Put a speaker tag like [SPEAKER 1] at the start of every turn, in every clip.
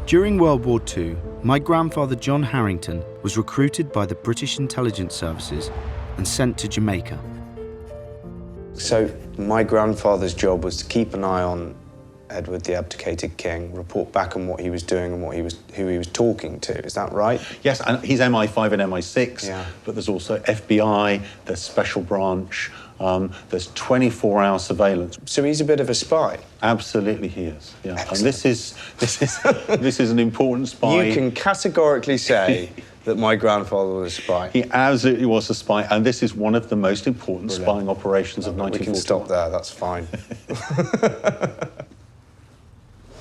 [SPEAKER 1] During World War II, my grandfather John Harington was recruited by the British intelligence services and sent to Jamaica.
[SPEAKER 2] So my grandfather's job was to keep an eye on Edward, the abdicated king, report back on what he was doing and who he was talking to. Is that right?
[SPEAKER 3] Yes, and he's MI5 and MI6,
[SPEAKER 2] Yeah.
[SPEAKER 3] but there's also FBI, there's special branch, there's 24-hour surveillance.
[SPEAKER 2] So he's a bit of a spy.
[SPEAKER 3] Absolutely, he is. Yeah,
[SPEAKER 2] Excellent.
[SPEAKER 3] and this is an important spy.
[SPEAKER 2] You can categorically say that my grandfather was a spy.
[SPEAKER 3] He absolutely was a spy, and this is one of the most important
[SPEAKER 2] Brilliant.
[SPEAKER 3] spying operations of 1941.
[SPEAKER 2] We can stop there. That's fine.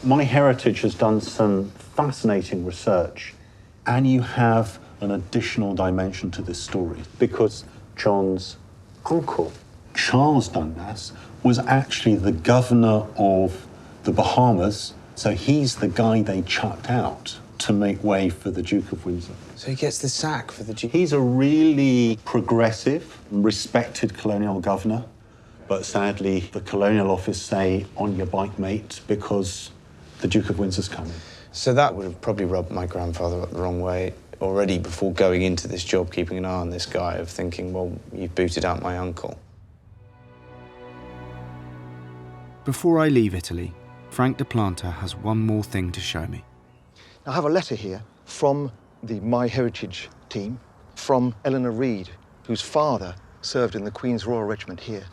[SPEAKER 3] MyHeritage has done some fascinating research, and you have an additional dimension to this story because John's uncle, Charles Dundas, was actually the governor of the Bahamas, so he's the guy they chucked out to make way for the Duke of Windsor.
[SPEAKER 2] So he gets the sack for the Duke.
[SPEAKER 3] He's a really progressive, respected colonial governor, but sadly the colonial office say, on your bike, mate, because the Duke of Windsor's coming.
[SPEAKER 2] So that would have probably rubbed my grandfather up the wrong way already before going into this job, keeping an eye on this guy, of thinking, well, you've booted out my uncle.
[SPEAKER 1] Before I leave Italy, Frank de Planta has one more thing to show me.
[SPEAKER 4] I have a letter here from the MyHeritage team, from Eleanor Reed, whose father served in the Queen's Royal Regiment here.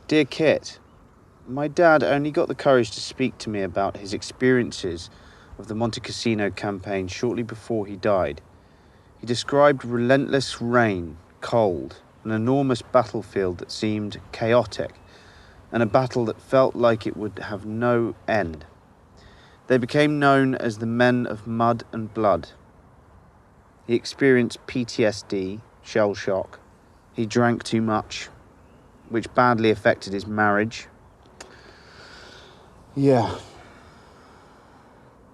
[SPEAKER 5] Dear Kit, my dad only got the courage to speak to me about his experiences of the Monte Cassino campaign shortly before he died. He described relentless rain, cold, an enormous battlefield that seemed chaotic, and a battle that felt like it would have no end. They became known as the men of mud and blood. He experienced PTSD, shell shock. He drank too much, which badly affected his marriage. Yeah.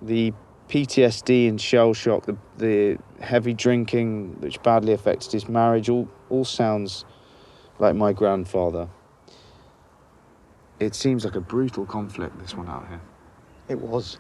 [SPEAKER 5] The PTSD and shell shock, the heavy drinking, which badly affected his marriage, all sounds like my grandfather. It seems like a brutal conflict, this one out here.
[SPEAKER 4] It was.